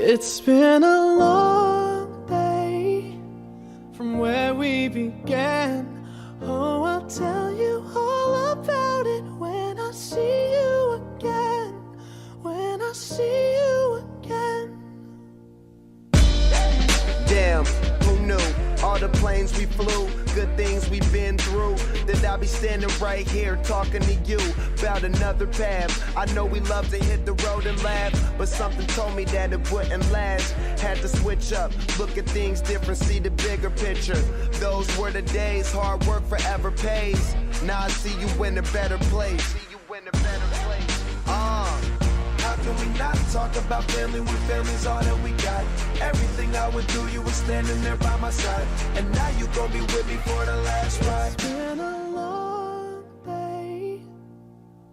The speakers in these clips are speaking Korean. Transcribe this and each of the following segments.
It's been a long day from where we began. Oh, I'll tell you all about it when I see you again. When I see you again. Damn, who knew? All the planes we flew, good things we've been through. That I'll be standing right here talking to you about another path. I know we love to hit the road and laugh, but something told me that it wouldn't last. Had to switch up, look at things different, see the bigger picture. Those were the days, hard work forever pays. Now I see you in a better place. See you in a better place. How can we not talk about family when family's all that we got? Everything I would do, you were standing there by my side. And now you gon' be with me for the last ride. It's been a long day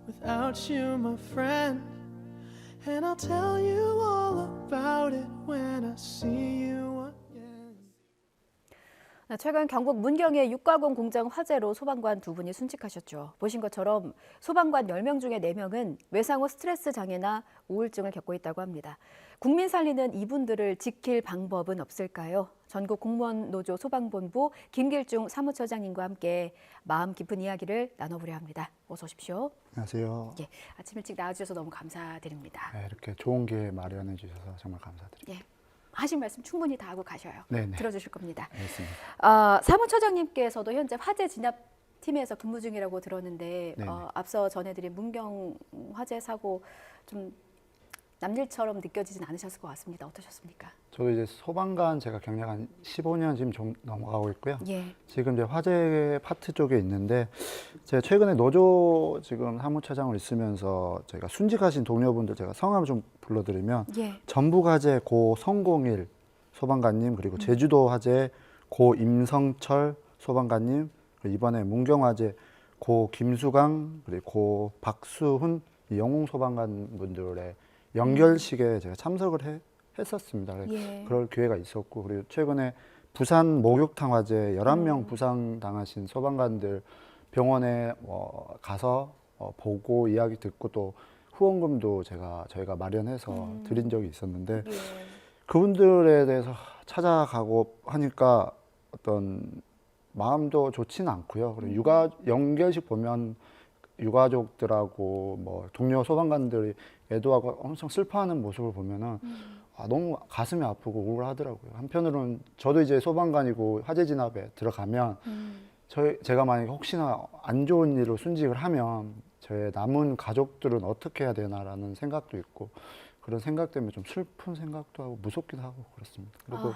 without you, my friend. And I'll tell you all about it when I see you again. 최근 경북 문경의 육가공 공장 화재로 소방관 2분이 순직하셨죠. 보신 것처럼 소방관 10명 중에 4명은 외상 후 스트레스 장애나 우울증을 겪고 있다고 합니다. 국민 살리는 이분들을 지킬 방법은 없을까요? 전국 공무원 노조 소방본부 김길중 사무처장님과 함께 마음 깊은 이야기를 나눠보려 합니다. 어서 오십시오. 안녕하세요. 예, 아침 일찍 나와주셔서 너무 감사드립니다. 네, 이렇게 좋은 기회 마련해 주셔서 정말 감사드립니다. 예, 하신 말씀 충분히 다 하고 가셔요. 네네. 들어주실 겁니다. 알겠습니다. 사무처장님께서도 현재 화재 진압팀에서 근무 중이라고 들었는데 네네. 앞서 전해드린 문경 화재 사고 좀 남일처럼 느껴지진 않으셨을 것 같습니다. 어떠셨습니까? 저도 이제 소방관 제가 경력 한 15년 지금 좀 넘어가고 있고요. 예. 지금 이제 화재 파트 쪽에 있는데 제가 최근에 노조 지금 사무처장으로 있으면서 저희가 순직하신 동료분들 제가 성함을 좀 불러드리면 예. 전북 화재 고 성공일 소방관님 그리고 제주도 화재 고 임성철 소방관님 그리고 이번에 문경 화재 고 김수강 그리고 고 박수훈 이 영웅 소방관 분들의 연결식에 제가 참석을 했었습니다. 예. 그럴 기회가 있었고 그리고 최근에 부산 목욕탕 화재 11명 부상 당하신 소방관들 병원에 가서 보고 이야기 듣고 또 후원금도 저희가 마련해서 드린 적이 있었는데 예. 그분들에 대해서 찾아가고 하니까 어떤 마음도 좋지는 않고요. 그리고 육아 연결식 보면 유가족들하고 뭐 동료 소방관들이 애도하고 엄청 슬퍼하는 모습을 보면은 너무 가슴이 아프고 우울하더라고요. 한편으로는 저도 이제 소방관이고 화재 진압에 들어가면 제가 만약에 혹시나 안 좋은 일로 순직을 하면 저의 남은 가족들은 어떻게 해야 되나라는 생각도 있고 그런 생각 때문에 좀 슬픈 생각도 하고 무섭기도 하고 그렇습니다. 그리고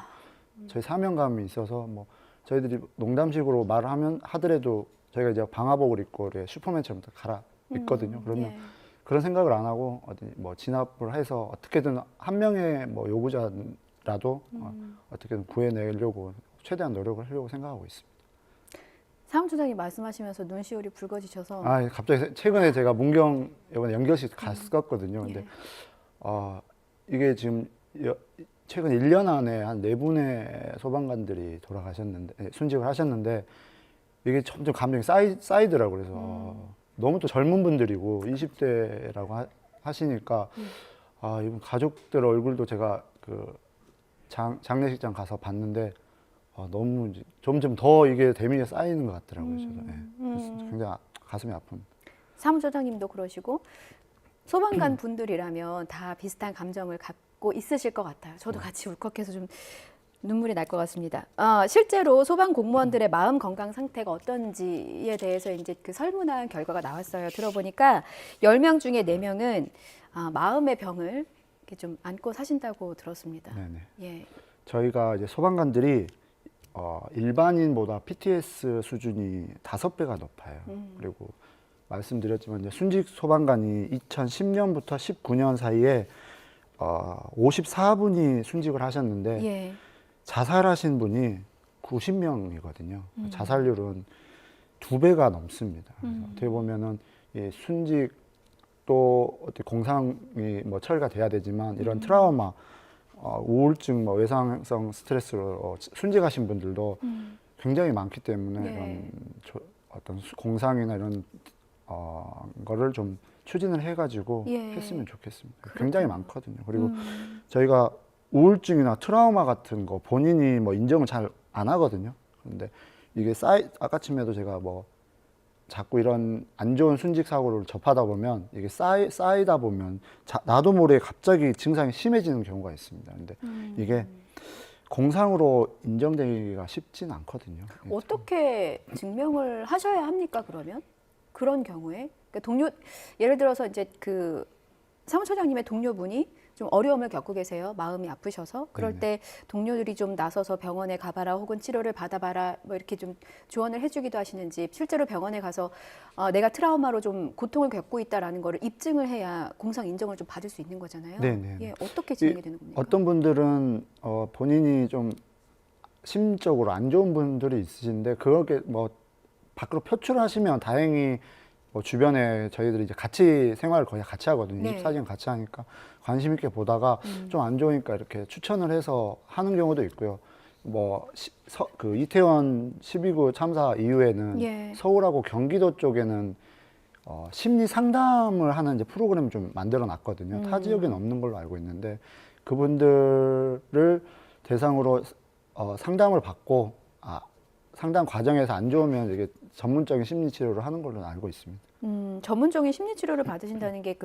저희 사명감이 있어서 뭐 저희들이 농담식으로 말을 하더라도 저희가 이제 방화복을 입고 슈퍼맨처럼 갈아 입거든요. 그러면 예. 그런 생각을 안 하고 어디 뭐 진압을 해서 어떻게든 한 명의 뭐 요구자라도 어떻게든 구해내려고 최대한 노력을 하려고 생각하고 있습니다. 사무처장님 말씀하시면서 눈시울이 붉어지셔서 갑자기 최근에 제가 문경 이번에 연결식 갔었거든요. 근데 예. 이게 지금 최근 1년 안에 한 4분의 소방관들이 돌아가셨는데 순직을 하셨는데 이게 점점 감정이 쌓이더라고요. 그래서 너무 또 젊은 분들이고 20대라고 하시니까 이분 가족들 얼굴도 제가 그 장례식장 가서 봤는데 너무 이제 점점 더 이게 대민이 쌓이는 것 같더라고요. 저도. 그래서 굉장히 가슴이 아픈. 사무처장님도 그러시고 소방관 분들이라면 다 비슷한 감정을 갖고 있으실 것 같아요. 저도 같이 울컥해서 좀 눈물이 날 것 같습니다. 실제로 소방 공무원들의 마음 건강 상태가 어떤지에 대해서 이제 그 설문한 결과가 나왔어요. 들어보니까 10명 중에 4명은 마음의 병을 이렇게 좀 안고 사신다고 들었습니다. 네네. 예. 저희가 이제 소방관들이 일반인보다 PTS 수준이 5배가 높아요. 그리고 말씀드렸지만 이제 순직 소방관이 2010년부터 19년 사이에 54분이 순직을 하셨는데 예. 자살하신 분이 90명이거든요. 자살률은 2배가 넘습니다. 그래서 어떻게 보면은 이 순직도 어떻게 공상이 뭐 처리가 돼야 되지만 이런 트라우마, 우울증, 뭐 외상성 스트레스로 순직하신 분들도 굉장히 많기 때문에 네. 이런 어떤 공상이나 이런 거를 좀 추진을 해가지고 예. 했으면 좋겠습니다. 그렇군요. 굉장히 많거든요. 그리고 저희가 우울증이나 트라우마 같은 거 본인이 뭐 인정을 잘 안 하거든요. 근데 이게 아까쯤에도 제가 뭐 자꾸 이런 안 좋은 순직 사고를 접하다 보면 이게 쌓이다 보면 나도 모르게 갑자기 증상이 심해지는 경우가 있습니다. 근데 이게 공상으로 인정되기가 쉽진 않거든요. 어떻게 증명을 하셔야 합니까? 그러면 그런 경우에 그러니까 예를 들어서 이제 그 사무처장님의 동료분이 좀 어려움을 겪고 계세요. 마음이 아프셔서 그럴 때 동료들이 좀 나서서 병원에 가봐라 혹은 치료를 받아봐라 뭐 이렇게 좀 조언을 해주기도 하시는지 실제로 병원에 가서 내가 트라우마로 좀 고통을 겪고 있다라는 거를 입증을 해야 공상 인정을 좀 받을 수 있는 거잖아요. 네네. 예, 어떻게 진행이 되는 겁니까? 어떤 분들은 본인이 좀 심적으로 안 좋은 분들이 있으신데 그렇게 뭐 밖으로 표출하시면 다행히 뭐 주변에 저희들이 이제 같이 생활을 거의 같이 하거든요. 네. 24시간 같이 하니까 관심 있게 보다가 좀 안 좋으니까 이렇게 추천을 해서 하는 경우도 있고요. 뭐 그 이태원 12구 참사 이후에는 예. 서울하고 경기도 쪽에는 심리 상담을 하는 이제 프로그램을 좀 만들어 놨거든요. 타 지역에는 없는 걸로 알고 있는데 그분들을 대상으로 상담을 받고 상담 과정에서 안 좋으면 이게 전문적인 심리 치료를 하는 걸로 알고 있습니다. 전문적인 심리 치료를 받으신다는 게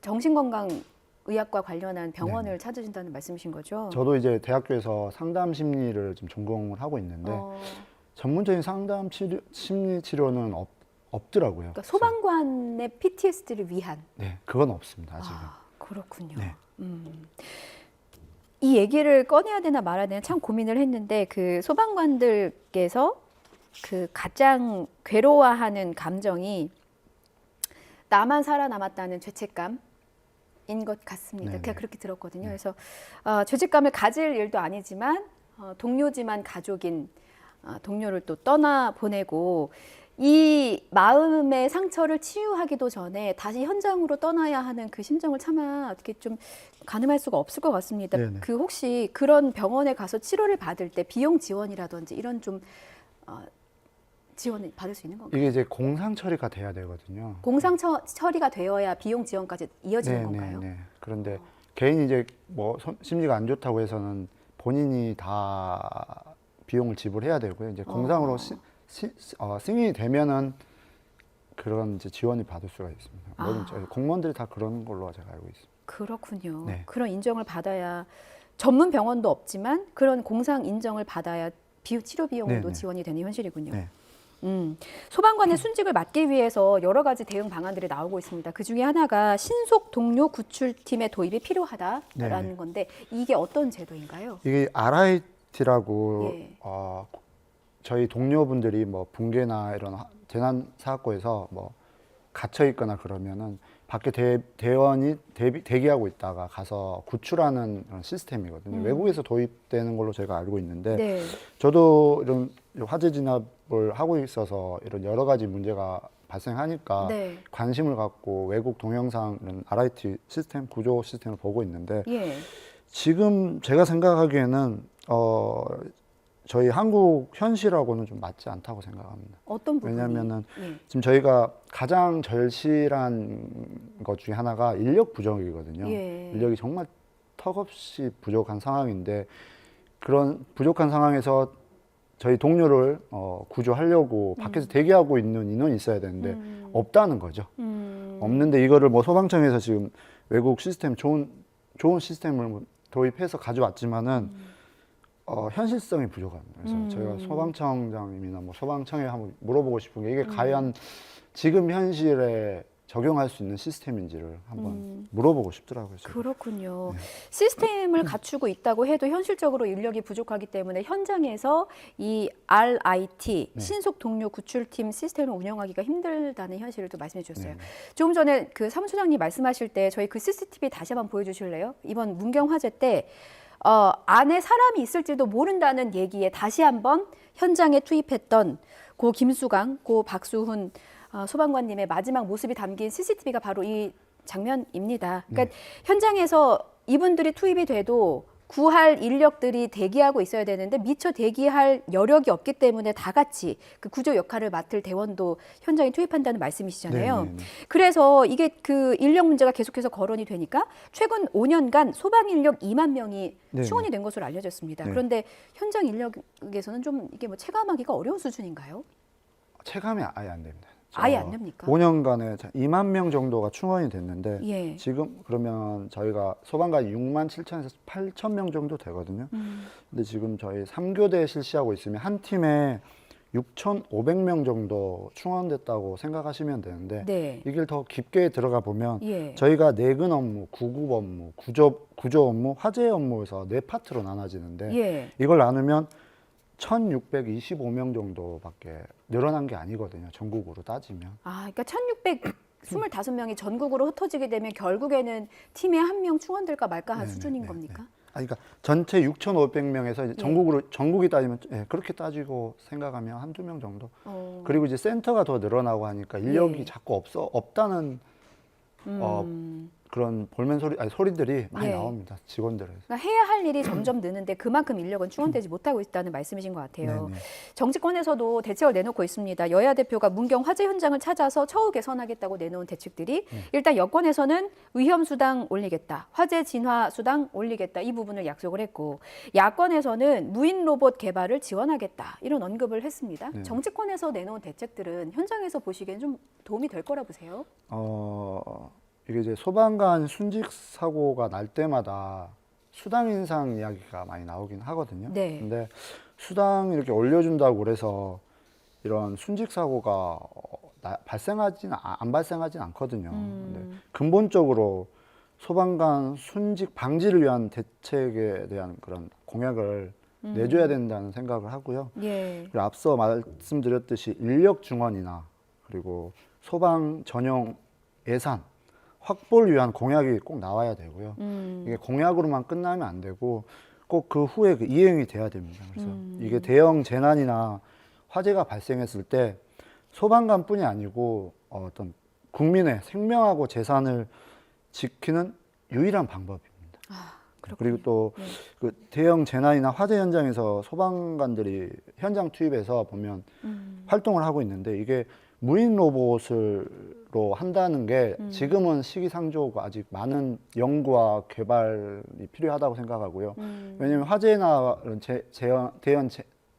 정신건강의학과 관련한 병원을 찾으신다는 말씀이신 거죠? 저도 이제 대학교에서 상담 심리를 좀 전공을 하고 있는데 전문적인 상담 심리 치료는 없더라고요. 그러니까 소방관의 PTSD를 위한. 네, 그건 없습니다 아직은. 그렇군요. 네. 이 얘기를 꺼내야 되나 말아야 되나 참 고민을 했는데 그 소방관들께서 그 가장 괴로워하는 감정이 나만 살아남았다는 죄책감인 것 같습니다. 네네. 그냥 그렇게 들었거든요. 그래서 죄책감을 가질 일도 아니지만 동료지만 가족인 동료를 또 떠나 보내고 이 마음의 상처를 치유하기도 전에 다시 현장으로 떠나야 하는 그 심정을 차마 어떻게 좀 가늠할 수가 없을 것 같습니다. 네네. 그 혹시 그런 병원에 가서 치료를 받을 때 비용 지원이라든지 이런 좀 지원을 받을 수 있는 건가요? 이게 이제 공상 처리가 돼야 되거든요. 공상 처리가 되어야 비용 지원까지 이어지는 건가요? 네. 그런데 개인이 이제 뭐 심리가 안 좋다고 해서는 본인이 다 비용을 지불해야 되고요. 이제 공상으로 승인이 되면은 그런 이제 지원을 받을 수가 있습니다. 모든 저희 공무원들이 다 그런 걸로 제가 알고 있습니다. 그렇군요. 네. 그런 인정을 받아야 전문 병원도 없지만 그런 공상 인정을 받아야 치료 비용도 네네. 지원이 되는 현실이군요. 네. 소방관의 순직을 막기 위해서 여러 가지 대응 방안들이 나오고 있습니다. 그 중에 하나가 신속 동료 구출팀의 도입이 필요하다라는 네네. 건데 이게 어떤 제도인가요? 이게 RIT라고 예. 저희 동료분들이 뭐 붕괴나 이런 재난 사고에서 뭐 갇혀 있거나 그러면은 밖에 대원이 대기하고 있다가 가서 구출하는 그런 시스템이거든요. 외국에서 도입되는 걸로 제가 알고 있는데 네. 저도 이런 화재 진압을 하고 있어서 이런 여러 가지 문제가 발생하니까 네. 관심을 갖고 외국 동영상 이런 RIT 시스템 구조 시스템을 보고 있는데 예. 지금 제가 생각하기에는 저희 한국 현실하고는 좀 맞지 않다고 생각합니다. 어떤 부분이? 왜냐하면은 예. 지금 저희가 가장 절실한 것 중에 하나가 인력 부족이거든요. 예. 인력이 정말 턱없이 부족한 상황인데 그런 부족한 상황에서 저희 동료를 구조하려고 밖에서 대기하고 있는 인원이 있어야 되는데 없다는 거죠. 없는데 이거를 뭐 소방청에서 지금 외국 시스템 좋은 시스템을 도입해서 가져왔지만은 현실성이 부족합니다. 그래서 저희가 소방청장님이나 뭐 소방청에 한번 물어보고 싶은 게 이게 과연 지금 현실에 적용할 수 있는 시스템인지를 한번 물어보고 싶더라고요. 제가. 그렇군요. 시스템을 갖추고 있다고 해도 현실적으로 인력이 부족하기 때문에 현장에서 이 RIT 신속 동료 구출팀 시스템을 운영하기가 힘들다는 현실을 또 말씀해 주셨어요. 조금 전에 그 사무처장님 말씀하실 때 저희 그 CCTV 다시 한번 보여주실래요? 이번 문경 화재 때 안에 사람이 있을지도 모른다는 얘기에 다시 한번 현장에 투입했던 고 김수강, 고 박수훈 소방관님의 마지막 모습이 담긴 CCTV가 바로 이 장면입니다. 그러니까 현장에서 이분들이 투입이 돼도 구할 인력들이 대기하고 있어야 되는데 미처 대기할 여력이 없기 때문에 다 같이 그 구조 역할을 맡을 대원도 현장에 투입한다는 말씀이시잖아요. 네네네. 그래서 이게 그 인력 문제가 계속해서 거론이 되니까 최근 5년간 소방 인력 2만 명이 네네. 충원이 된 것으로 알려졌습니다. 네. 그런데 현장 인력에서는 좀 이게 뭐 체감하기가 어려운 수준인가요? 체감이 아예 안 됩니다. 아예 안 됩니까? 5년간에 2만 명 정도가 충원이 됐는데 예. 지금 그러면 저희가 소방관이 6만 7천에서 8천 명 정도 되거든요. 근데 지금 저희 3교대 실시하고 있으면 한 팀에 6,500명 정도 충원됐다고 생각하시면 되는데 네. 이걸 더 깊게 들어가 보면 예. 저희가 내근 업무, 구급 업무, 구조 업무, 화재 업무에서 네 파트로 나눠지는데 예. 이걸 나누면 1,625명 정도밖에 늘어난 게 아니거든요. 전국으로 따지면. 아, 그러니까 1,625명이 전국으로 흩어지게 되면 결국에는 팀에 한 명 충원될까 말까 한 네네, 수준인 네, 겁니까? 그러니까 전체 6,500명에서 예. 전국이 따지면 그렇게 따지고 생각하면 한두 명 정도. 어. 그리고 이제 센터가 더 늘어나고 하니까 인력이 예. 자꾸 없다는 그런 볼멘 소리들이 많이 예. 나옵니다. 직원들에서. 그러니까 해야 할 일이 점점 느는데 그만큼 인력은 충원되지 못하고 있다는 말씀이신 것 같아요. 네네. 정치권에서도 대책을 내놓고 있습니다. 여야 대표가 문경 화재 현장을 찾아서 처우 개선하겠다고 내놓은 대책들이 일단 여권에서는 위험 수당 올리겠다, 화재 진화 수당 올리겠다 이 부분을 약속을 했고 야권에서는 무인 로봇 개발을 지원하겠다 이런 언급을 했습니다. 네. 정치권에서 내놓은 대책들은 현장에서 보시기엔 좀 도움이 될 거라 보세요? 이게 이제 소방관 순직 사고가 날 때마다 수당 인상 이야기가 많이 나오긴 하거든요. 네. 근데 수당 이렇게 올려준다고 그래서 이런 순직 사고가 안 발생하진 않거든요. 근데 근본적으로 소방관 순직 방지를 위한 대책에 대한 그런 공약을 내줘야 된다는 생각을 하고요. 예. 그리고 앞서 말씀드렸듯이 인력 중원이나 그리고 소방 전용 예산 확보를 위한 공약이 꼭 나와야 되고요. 이게 공약으로만 끝나면 안 되고 꼭 그 후에 그 이행이 돼야 됩니다. 그래서 이게 대형 재난이나 화재가 발생했을 때 소방관뿐이 아니고 어떤 국민의 생명하고 재산을 지키는 유일한 방법입니다. 그리고 또 그 대형 재난이나 화재 현장에서 소방관들이 현장 투입해서 보면 활동을 하고 있는데 이게 무인 로봇으로 한다는 게 지금은 시기상조고 아직 많은 연구와 개발이 필요하다고 생각하고요. 왜냐하면 화재나 이런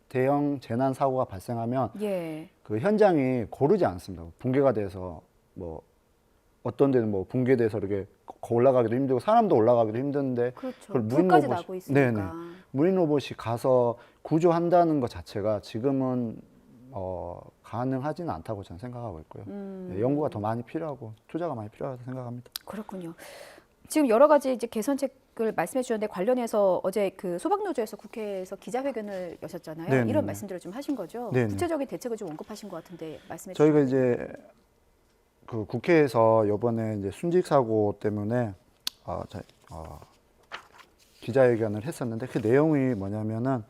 대형 재난 사고가 발생하면 예. 그 현장이 고르지 않습니다. 붕괴가 돼서 뭐 어떤 데는 뭐 붕괴돼서 이렇게 올라가기도 힘들고 사람도 올라가기도 힘든데 그렇죠. 그걸 불까지 나고 있으니까. 네네. 무인 로봇이 가서 구조한다는 것 자체가 지금은 가능하지는 않다고 저는 생각하고 있고요. 네, 연구가 더 많이 필요하고 투자가 많이 필요하다고 생각합니다. 그렇군요. 지금 여러 가지 이제 개선책을 말씀해 주셨는데 관련해서 어제 그 소방노조에서 국회에서 기자회견을 여셨잖아요. 네네네. 이런 말씀들을 좀 하신 거죠. 네네. 구체적인 대책을 좀 언급하신 것 같은데 말씀해 저희가 주시면. 이제 그 국회에서 이번에 이제 순직 사고 때문에 기자회견을 했었는데 그 내용이 뭐냐면은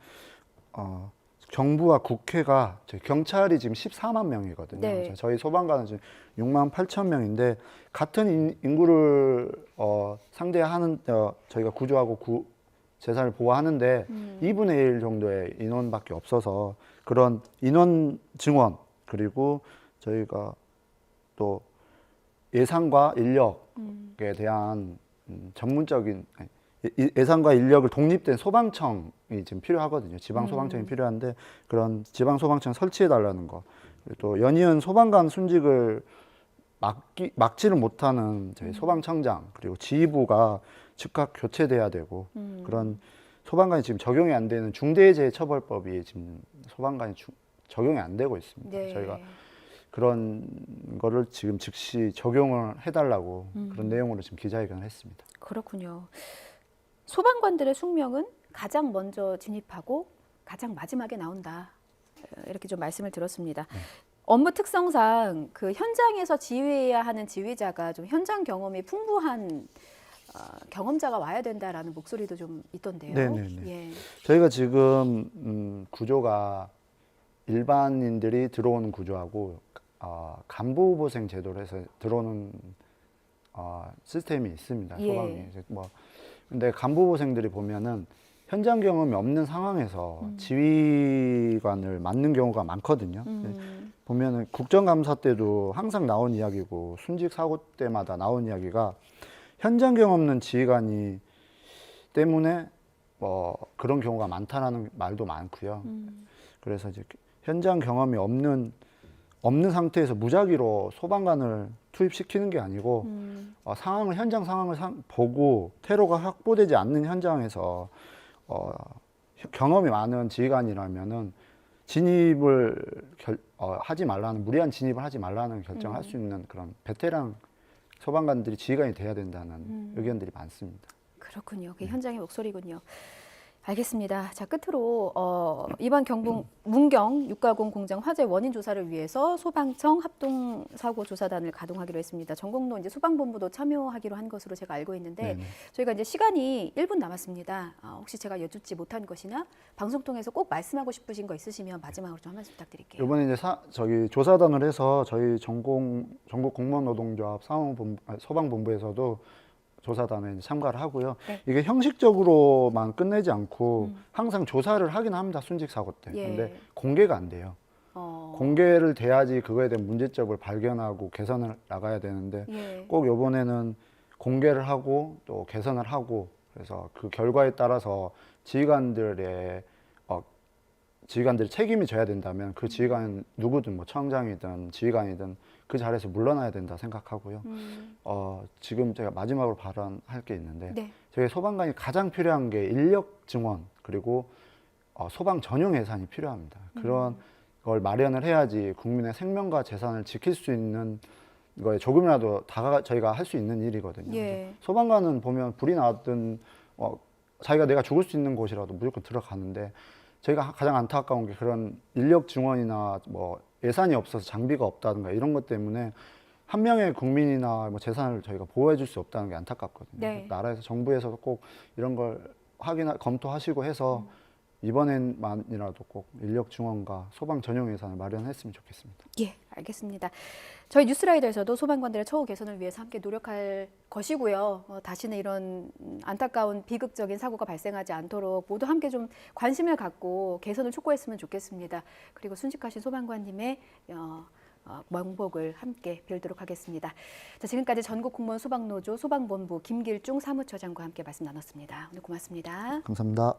정부와 국회가 경찰이 지금 14만 명이거든요. 네. 저희 소방관은 지금 6만 8천 명인데 같은 인구를 상대하는 저희가 구조하고 재산을 보호하는데 2분의 1 정도의 인원밖에 없어서 그런 인원 증원 그리고 저희가 또 예산과 인력에 대한 전문적인 예산과 인력을 독립된 소방청이 지금 필요하거든요. 지방 소방청이 필요한데 그런 지방 소방청 설치해 달라는 거. 그리고 또 연이은 소방관 순직을 막지를 못하는 저희 소방청장 그리고 지휘부가 즉각 교체돼야 되고 그런 소방관이 지금 적용이 안 되는 중대재해처벌법이 지금 소방관이 적용이 안 되고 있습니다. 네. 저희가 그런 거를 지금 즉시 적용을 해달라고 그런 내용으로 지금 기자회견을 했습니다. 그렇군요. 소방관들의 숙명은 가장 먼저 진입하고 가장 마지막에 나온다. 이렇게 좀 말씀을 들었습니다. 업무 특성상 그 현장에서 지휘해야 하는 지휘자가 좀 현장 경험이 풍부한 경험자가 와야 된다라는 목소리도 좀 있던데요. 네네네. 예. 저희가 지금 구조가 일반인들이 들어오는 구조하고 간부 후보생 제도로 해서 들어오는 시스템이 있습니다. 예. 소방이 뭐 근데 간부보생들이 보면은 현장 경험이 없는 상황에서 지휘관을 맡는 경우가 많거든요. 보면은 국정감사 때도 항상 나온 이야기고 순직 사고 때마다 나온 이야기가 현장 경험 없는 지휘관이 때문에 그런 경우가 많다라는 말도 많고요. 그래서 이제 현장 경험이 없는 상태에서 무작위로 소방관을 투입시키는 게 아니고 현장 상황을 보고 테러가 확보되지 않는 현장에서 경험이 많은 지휘관이라면은 진입을 하지 말라는 무리한 진입을 하지 말라는 결정을 할 수 있는 그런 베테랑 소방관들이 지휘관이 돼야 된다는 의견들이 많습니다. 그렇군요. 그게 현장의 목소리군요. 알겠습니다. 자, 끝으로 이번 경북 문경 육가공 공장 화재 원인 조사를 위해서 소방청 합동사고조사단을 가동하기로 했습니다. 전국로 이제 소방본부도 참여하기로 한 것으로 제가 알고 있는데 네네. 저희가 이제 시간이 1분 남았습니다. 혹시 제가 여쭙지 못한 것이나 방송 통해서 꼭 말씀하고 싶으신 거 있으시면 마지막으로 좀 한 말씀 부탁드릴게요. 이번에 이제 저기 조사단을 해서 저희 전국 공무원노동조합 소방본부에서도 조사단에 이제 참가를 하고요. 네. 이게 형식적으로만 끝내지 않고 항상 조사를 하긴 합니다. 순직 사고 때. 예. 근데 공개가 안 돼요. 공개를 돼야지 그거에 대한 문제점을 발견하고 개선을 나가야 되는데 예. 꼭 이번에는 공개를 하고 또 개선을 하고 그래서 그 결과에 따라서 지휘관들이 책임이 져야 된다면 그 지휘관 누구든 뭐 청장이든 지휘관이든 그 자리에서 물러나야 된다 생각하고요. 지금 제가 마지막으로 발언할 게 있는데 네. 저희 소방관이 가장 필요한 게 인력 증원 그리고 소방 전용 예산이 필요합니다. 그런 걸 마련을 해야지 국민의 생명과 재산을 지킬 수 있는 거에 조금이라도 저희가 할 수 있는 일이거든요. 예. 소방관은 보면 불이 나든 자기가 내가 죽을 수 있는 곳이라도 무조건 들어가는데 저희가 가장 안타까운 게 그런 인력 증원이나 뭐 예산이 없어서 장비가 없다든가 이런 것 때문에 한 명의 국민이나 뭐 재산을 저희가 보호해 줄 수 없다는 게 안타깝거든요. 네. 나라에서 정부에서도 꼭 이런 걸 검토하시고 해서 이번엔만이라도 꼭 인력 증원과 소방 전용 예산을 마련했으면 좋겠습니다. 예, 알겠습니다. 저희 뉴스라이더에서도 소방관들의 처우 개선을 위해서 함께 노력할 것이고요. 다시는 이런 안타까운 비극적인 사고가 발생하지 않도록 모두 함께 좀 관심을 갖고 개선을 촉구했으면 좋겠습니다. 그리고 순직하신 소방관님의 명복을 함께 빌도록 하겠습니다. 자, 지금까지 전국공무원 소방노조 소방본부 김길중 사무처장과 함께 말씀 나눴습니다. 오늘 고맙습니다. 감사합니다.